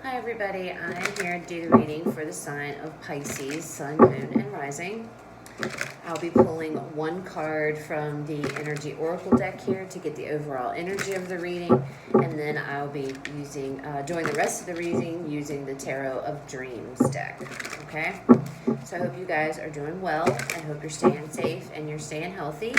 Hi everybody, I'm here to do the reading for the sign of Pisces, Sun, Moon, and Rising. I'll be pulling one card from the Energy Oracle deck here to get the overall energy of the reading, and then I'll be using, doing the rest of the reading using the Tarot of Dreams deck, okay? So I hope you guys are doing well. I hope you're staying safe and you're staying healthy.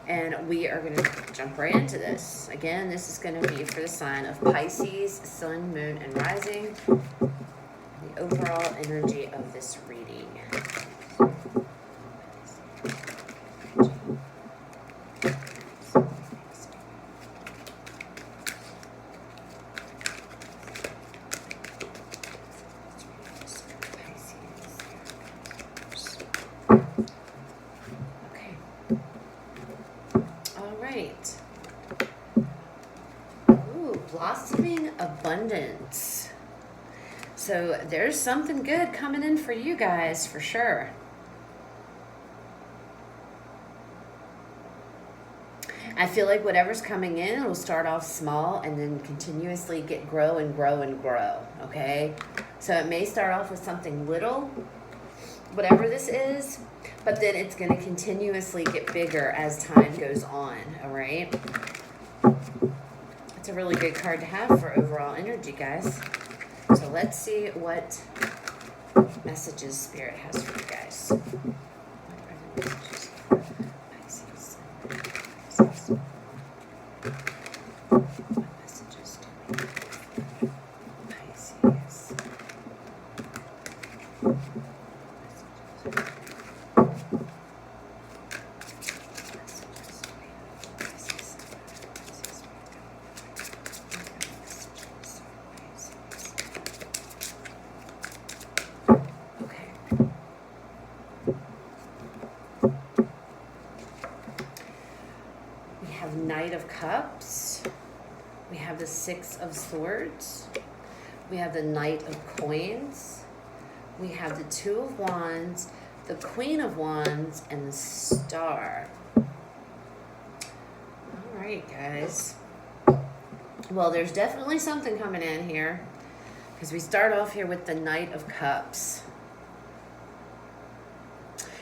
And we are going to jump right into this. Again, this is going to be for the sign of Pisces, Sun, Moon, and Rising. The overall energy of this reading. Blossoming abundance. So there's something good coming in for you guys for sure. I feel like whatever's coming in will start off small and then continuously grow and grow and grow, okay? So it may start off with something little, whatever this is, but then it's going to continuously get bigger as time goes on, all right? It's a really good card to have for overall energy, guys. So let's see what messages Spirit has for you guys. What are the messages for Pisces? What messages do we have for Pisces? Knight of Cups, we have the Six of Swords, we have the Knight of Coins, we have the Two of Wands, the Queen of Wands, and the Star. All right, guys. Well, there's definitely something coming in here because we start off here with the Knight of Cups.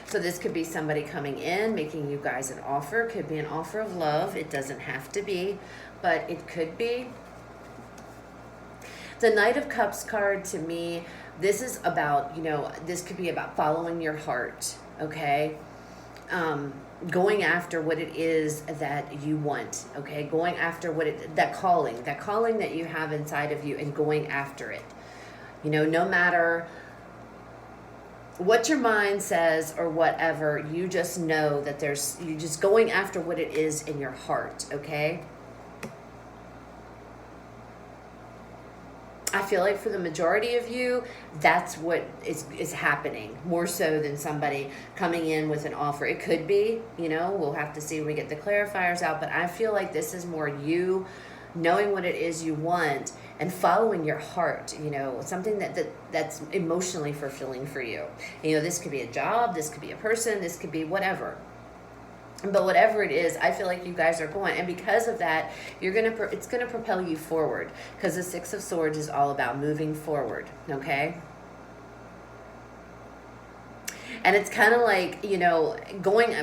So this could be somebody coming in, making you guys an offer. It could be an offer of love. It doesn't have to be, but it could be. The Knight of Cups card, to me, this is about, this could be about following your heart, okay? Going after what it is that you want, okay? Going after that calling that you have inside of you and going after it. No matter what your mind says or whatever, you just know that you're just going after what it is in your heart, okay? I feel like for the majority of you, that's what is happening, more so than somebody coming in with an offer. It could be, we'll have to see when we get the clarifiers out, but I feel like this is more you knowing what it is you want and following your heart, something that's emotionally fulfilling for you. This could be a job, this could be a person, this could be whatever. But whatever it is, I feel like you guys are going, and because of that, it's gonna propel you forward, because the Six of Swords is all about moving forward, okay? And it's kind of like,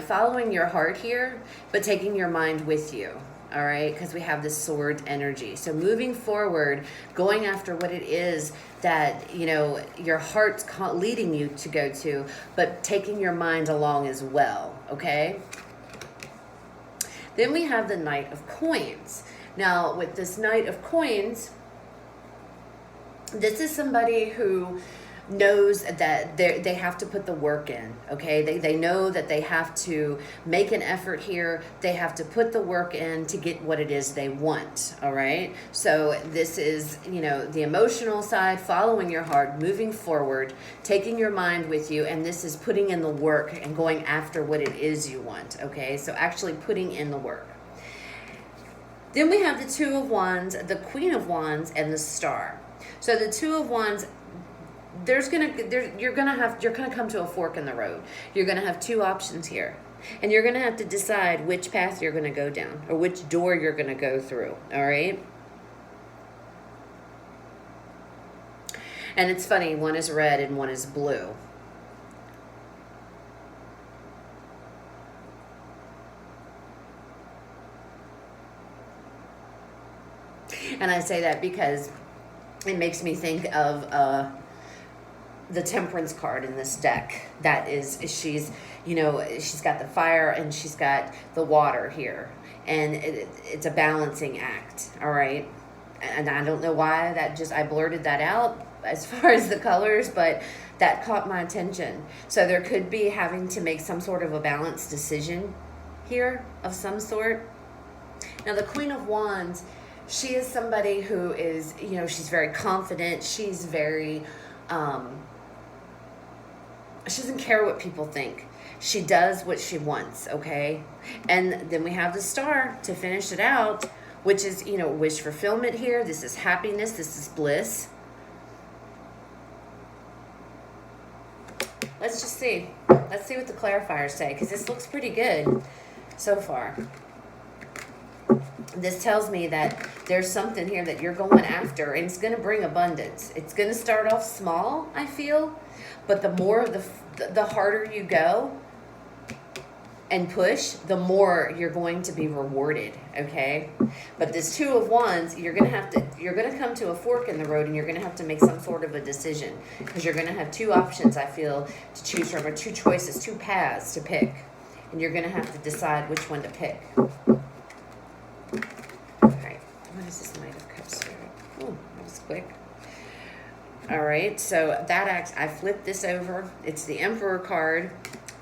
following your heart here, but taking your mind with you. All right, because we have this sword energy. So moving forward, going after what it is that, your heart's leading you to go to, but taking your mind along as well, okay? Then we have the Knight of Coins. Now, with this Knight of Coins, this is somebody who knows that they have to put the work in, okay? They know that they have to make an effort here. They have to put the work in to get what it is they want, all right? So this is, the emotional side, following your heart, moving forward, taking your mind with you, and this is putting in the work and going after what it is you want, okay? So actually putting in the work. Then we have the Two of Wands, the Queen of Wands, and the Star. So the Two of Wands, you're gonna come to a fork in the road. You're gonna have two options here. And you're going to have to decide which path you're going to go down or which door you're going to go through, all right? And it's funny, one is red and one is blue. And I say that because it makes me think of the Temperance card in this deck. That is, she's, you know, she's got the fire and she's got the water here. And it's a balancing act, all right? And I don't know why I blurted that out as far as the colors, but that caught my attention. So there could be having to make some sort of a balanced decision here of some sort. Now the Queen of Wands, she is somebody who is, you know, she's very confident. She's very, she doesn't care what people think. She does what she wants, okay? And then we have the Star to finish it out, which is, you know, wish fulfillment here. This is happiness. This is bliss. Let's just see. Let's see what the clarifiers say, because this looks pretty good so far. This tells me that there's something here that you're going after, and it's going to bring abundance. It's going to start off small, I feel, but the more, the harder you go and push, the more you're going to be rewarded, okay? But this Two of Wands, you're going to come to a fork in the road, and you're going to have to make some sort of a decision, because you're going to have two options, I feel, to choose from, or two choices, two paths to pick, and you're going to have to decide which one to pick. Alright, what is this Knight of Cups here? Oh, that was quick. Alright, so that I flipped this over. It's the Emperor card.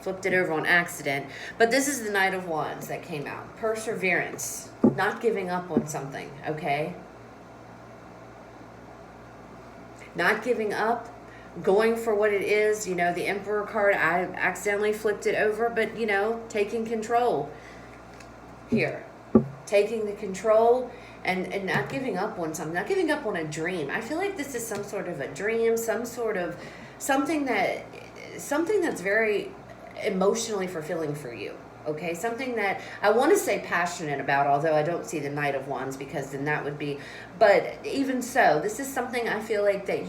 Flipped it over on accident. But this is the Knight of Wands that came out. Perseverance. Not giving up on something, okay? Not giving up. Going for what it is. You know, the Emperor card, I accidentally flipped it over. But, you know, taking control here. Taking the control and not giving up on something. Not giving up on a dream. I feel like this is some sort of a dream. Some sort of something that's very emotionally fulfilling for you, okay? Something that I want to say passionate about, although I don't see the Knight of Wands, because then that would be, but even so, this is something I feel like that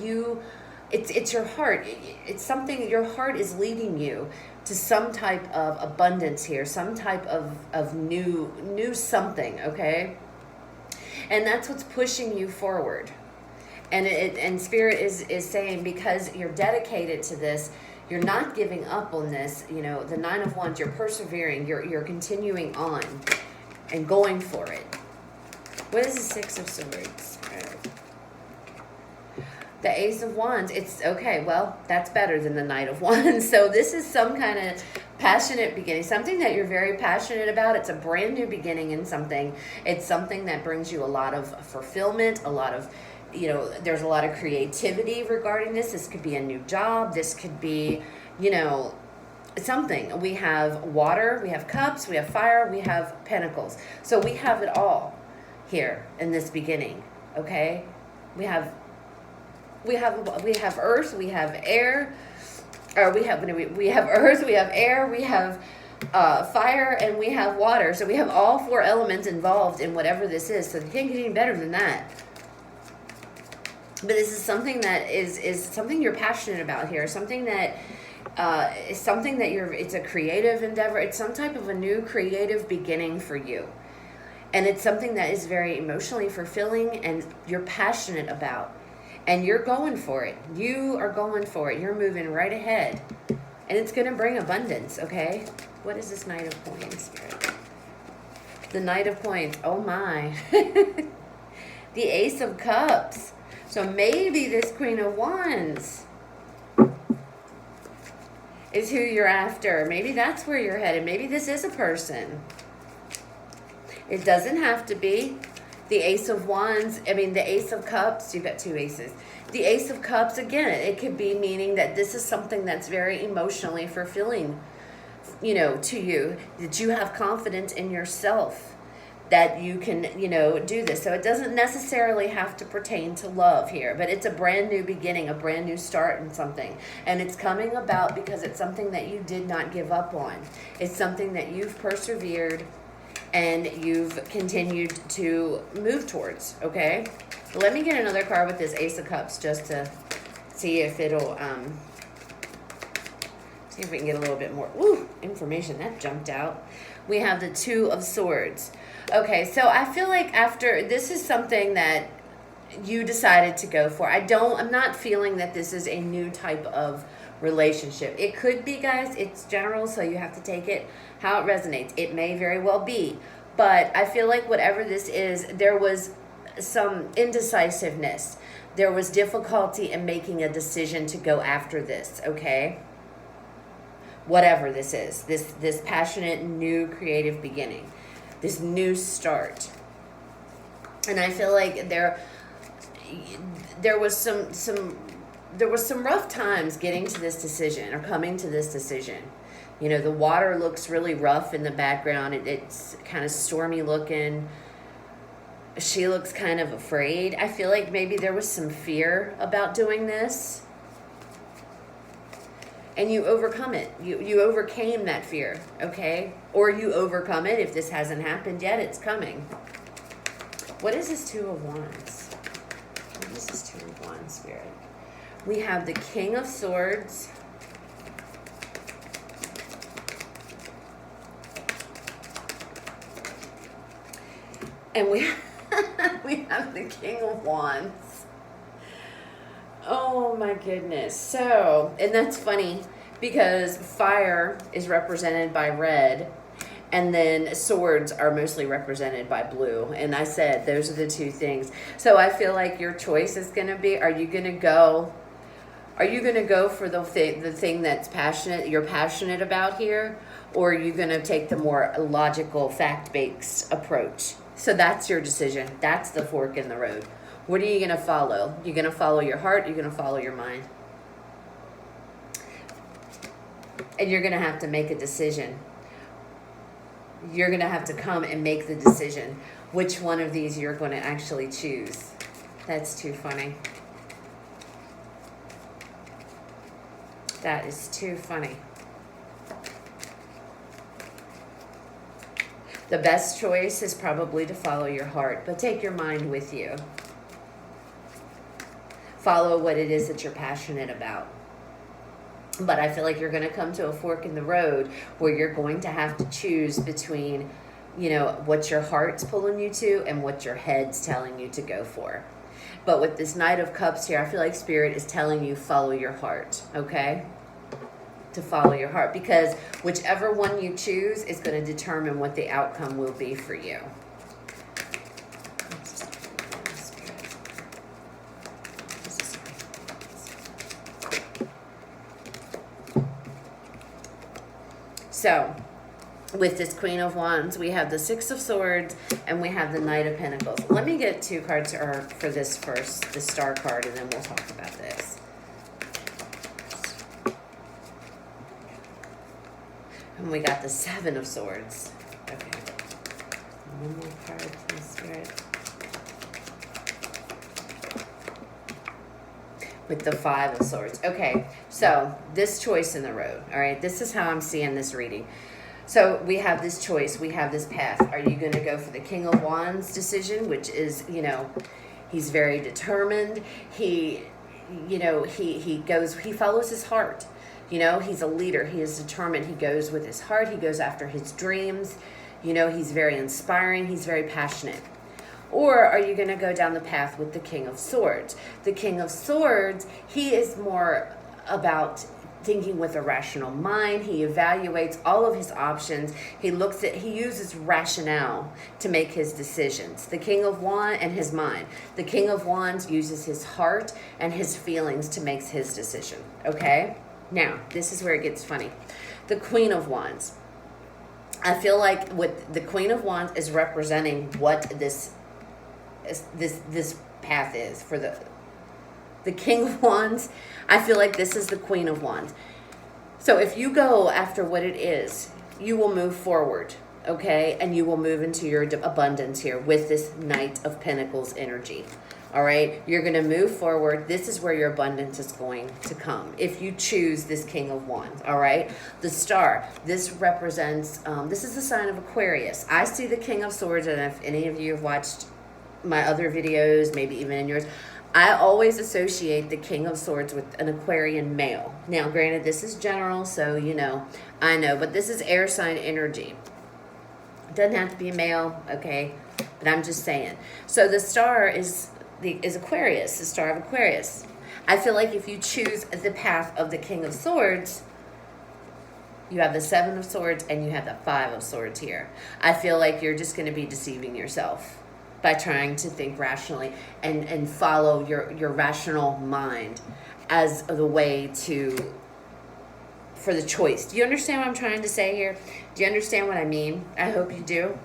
it's your heart. It's something, your heart is leading you to some type of abundance here, some type of new something, okay? And that's what's pushing you forward. And Spirit is saying, because you're dedicated to this, you're not giving up on this, you know, the Nine of Wands, you're persevering, you're continuing on and going for it. What is the Six of Swords? The Ace of Wands, it's okay, well, that's better than the Knight of Wands. So this is some kind of passionate beginning, something that you're very passionate about. It's a brand new beginning in something. It's something that brings you a lot of fulfillment, a lot of, you know, there's a lot of creativity regarding this. This could be a new job. This could be, you know, something. We have water, we have cups, we have fire, we have pentacles. So we have it all here in this beginning, okay? We have earth, we have air, or we have earth, we have air, we have fire, and we have water. So we have all four elements involved in whatever this is. So you can't get any better than that. But this is something that is something you're passionate about here. Something that is something that it's a creative endeavor. It's some type of a new creative beginning for you. And it's something that is very emotionally fulfilling and you're passionate about. And you're going for it. You are going for it. You're moving right ahead. And it's going to bring abundance, okay? What is this Knight of Coins, Spirit? The Knight of Coins. Oh, my. The Ace of Cups. So maybe this Queen of Wands is who you're after. Maybe that's where you're headed. Maybe this is a person. It doesn't have to be. The Ace of Wands, the Ace of Cups, you've got two aces. The Ace of Cups, again, it could be meaning that this is something that's very emotionally fulfilling, you know, to you. That you have confidence in yourself. That you can, you know, do this. So it doesn't necessarily have to pertain to love here, but it's a brand new beginning, a brand new start in something. And it's coming about because it's something that you did not give up on. It's something that you've persevered and you've continued to move towards, okay? Let me get another card with this Ace of Cups just to see if it'll, see if we can get a little bit more, ooh, information. That jumped out. We have the Two of Swords. Okay, so I feel like after, this is something that you decided to go for. I'm not feeling that this is a new type of relationship. It could be, guys. It's general, so you have to take it how it resonates. It may very well be. But I feel like whatever this is, there was some indecisiveness. There was difficulty in making a decision to go after this, okay? Whatever this is, this passionate, new, creative beginning, this new start. And I feel like there was some rough times getting to this decision or coming to this decision. You know, the water looks really rough in the background. It's kind of stormy looking. She looks kind of afraid. I feel like maybe there was some fear about doing this. And you overcome it. You overcame that fear, okay? Or you overcome it. If this hasn't happened yet, it's coming. What is this Two of Wands? What is this Two of Wands, Spirit? We have the King of Swords. And we have the King of Wands. Oh my goodness. So, and that's funny because fire is represented by red and then swords are mostly represented by blue. And I said those are the two things. So I feel like your choice is going to be, are you going to go for the thing that's you're passionate about here, or are you going to take the more logical, fact-based approach? So that's your decision. That's the fork in the road. What are you going to follow? You're going to follow your heart. You're going to follow your mind. And you're going to have to make a decision. You're going to have to come and make the decision which one of these you're going to actually choose. That's too funny. That is too funny. The best choice is probably to follow your heart, but take your mind with you. Follow what it is that you're passionate about. But I feel like you're going to come to a fork in the road where you're going to have to choose between, you know, what your heart's pulling you to and what your head's telling you to go for. But with this Knight of Cups here, I feel like Spirit is telling you follow your heart, okay? To follow your heart, because whichever one you choose is going to determine what the outcome will be for you. So, with this Queen of Wands, we have the Six of Swords and we have the Knight of Pentacles. Let me get two cards for this first, the Star card, and then we'll talk about this. And we got the Seven of Swords. Okay. One more card, please, Spirit. With the Five of Swords. Okay, so this choice in the road, all right? This is how I'm seeing this reading. So we have this choice. We have this path. Are you going to go for the King of Wands decision, which is, you know, he's very determined. He follows his heart. You know, he's a leader. He is determined. He goes with his heart. He goes after his dreams. You know, he's very inspiring. He's very passionate. Or are you going to go down the path with the King of Swords? The King of Swords, he is more about thinking with a rational mind. He evaluates all of his options. He uses rationale to make his decisions. The King of Wands and his mind. The King of Wands uses his heart and his feelings to make his decision. Okay? Now, this is where it gets funny. The Queen of Wands. I feel like with the Queen of Wands is representing what this path is for the King of Wands. I feel like this is the Queen of Wands. So if you go after what it is, you will move forward, okay? And you will move into your abundance here with this Knight of Pentacles energy. All right, you're going to move forward. This is where your abundance is going to come if you choose this King of Wands. All right, the Star. This represents. This is the sign of Aquarius. I see the King of Swords, and if any of you have watched my other videos, maybe even in yours, I always associate the King of Swords with an Aquarian male. Now, granted, this is general, so, you know, I know, but this is air sign energy. Doesn't have to be a male, okay? But I'm just saying. So the star is Aquarius, the star of Aquarius. I feel like if you choose the path of the King of Swords, you have the Seven of Swords and you have the Five of Swords here. I feel like you're just going to be deceiving yourself by trying to think rationally and follow your rational mind as the way for the choice. Do you understand what I'm trying to say here? Do you understand what I mean? I hope you do.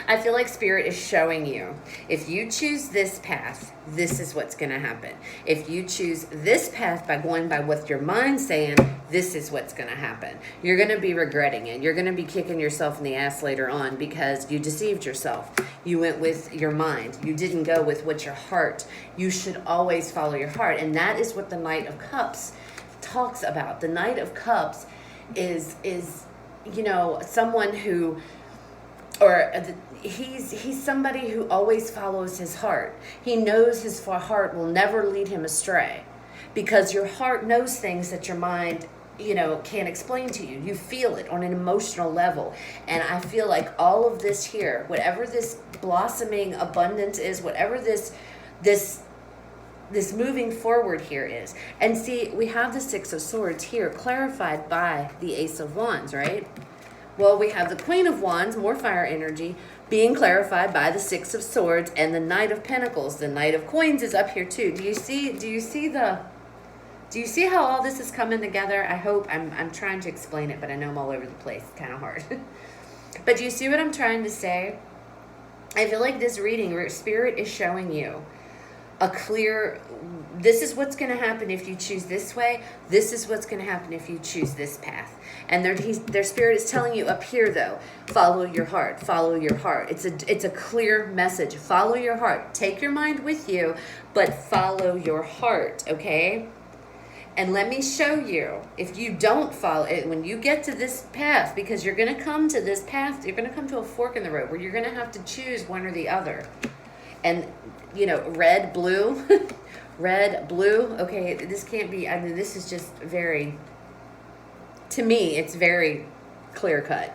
I feel like Spirit is showing you, if you choose this path, this is what's going to happen. If you choose this path by going by what your mind's saying, this is what's going to happen. You're going to be regretting it. You're going to be kicking yourself in the ass later on because you deceived yourself. You went with your mind. You didn't go with what your heart. You should always follow your heart. And that is what the Knight of Cups talks about. The Knight of Cups is you know, someone who, he's somebody who always follows his heart. He knows his heart will never lead him astray, because your heart knows things that your mind, you know, can't explain to you. You feel it on an emotional level. And I feel like all of this here, whatever this blossoming abundance is, whatever this moving forward here is. And see, we have the Six of Swords here clarified by the Ace of Wands, right? Well, we have the Queen of Wands, more fire energy, being clarified by the Six of Swords and the Knight of Pentacles. The Knight of Coins is up here too. Do you see how all this is coming together? I hope I'm trying to explain it, but I know I'm all over the place. It's kind of hard. But do you see what I'm trying to say? I feel like this reading, where Spirit is showing you a clear, this is what's going to happen if you choose this way. This is what's going to happen if you choose this path. And their Spirit is telling you up here, though, follow your heart, follow your heart. It's a clear message. Follow your heart. Take your mind with you, but follow your heart, okay? And let me show you, if you don't follow it, when you get to this path, because you're going to come to this path, you're going to come to a fork in the road where you're going to have to choose one or the other. And, you know, red, blue, red, blue. Okay, this can't be, I mean, this is just very, to me, it's very clear cut.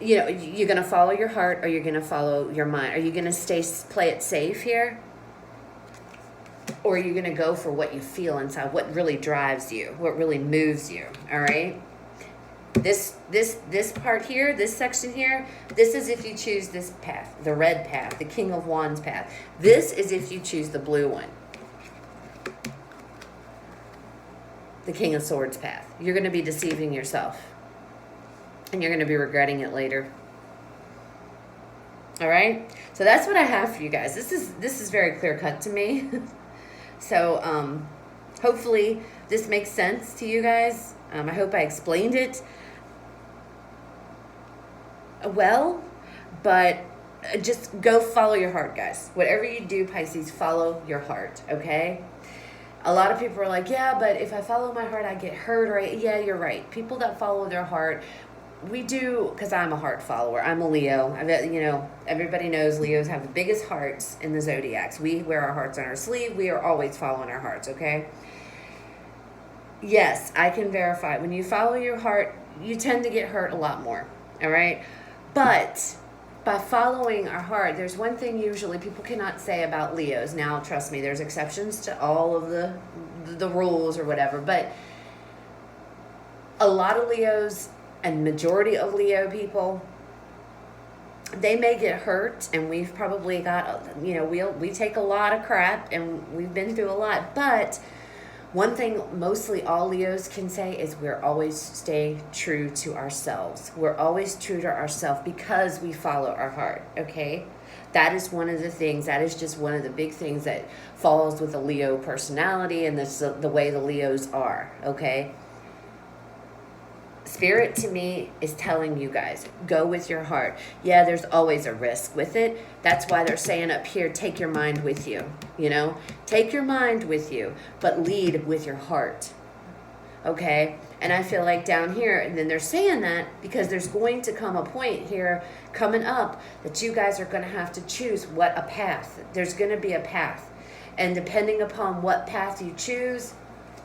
You know, you're going to follow your heart or you're going to follow your mind. Are you going to play it safe here? Or are you going to go for what you feel inside, what really drives you, what really moves you, all right? This part here, this section here, this is if you choose this path, the red path, the King of Wands path. This is if you choose the blue one, the King of Swords path. You're going to be deceiving yourself, and you're going to be regretting it later. All right? So that's what I have for you guys. This is very clear cut to me. So hopefully this makes sense to you guys. I hope I explained it well, but just go follow your heart, guys. Whatever you do, Pisces, follow your heart, okay? A lot of people are like, yeah, but if I follow my heart, I get hurt, right? Yeah, you're right. People that follow their heart, we do, because I'm a heart follower. I'm a Leo. You know, everybody knows Leos have the biggest hearts in the zodiacs. We wear our hearts on our sleeve. We are always following our hearts, okay? Yes, I can verify. When you follow your heart, you tend to get hurt a lot more, all right? But by following our heart, there's one thing usually people cannot say about Leos. Now, trust me, there's exceptions to all of the rules or whatever, but a lot of Leos and majority of Leo people, they may get hurt, and we've probably got, you know, we take a lot of crap and we've been through a lot, but one thing mostly all Leos can say is we're always stay true to ourselves. We're always true to ourselves because we follow our heart, okay? That is one of the things, that is just one of the big things that falls with the Leo personality, and this the way the Leos are, okay? Spirit to me is telling you guys, go with your heart. Yeah, there's always a risk with it. That's why they're saying up here, take your mind with you, you know? Take your mind with you, but lead with your heart. Okay, and I feel like down here, and then they're saying that because there's going to come a point here coming up that you guys are going to have to choose what a path. There's going to be a path, and depending upon what path you choose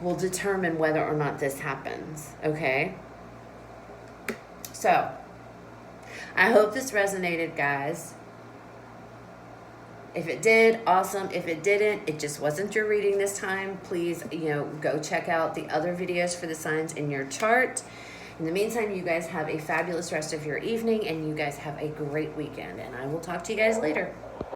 will determine whether or not this happens. Okay, so I hope this resonated, guys. If it did, awesome. If it didn't, it just wasn't your reading this time. Please, go check out the other videos for the signs in your chart. In the meantime, you guys have a fabulous rest of your evening, and you guys have a great weekend. And I will talk to you guys later.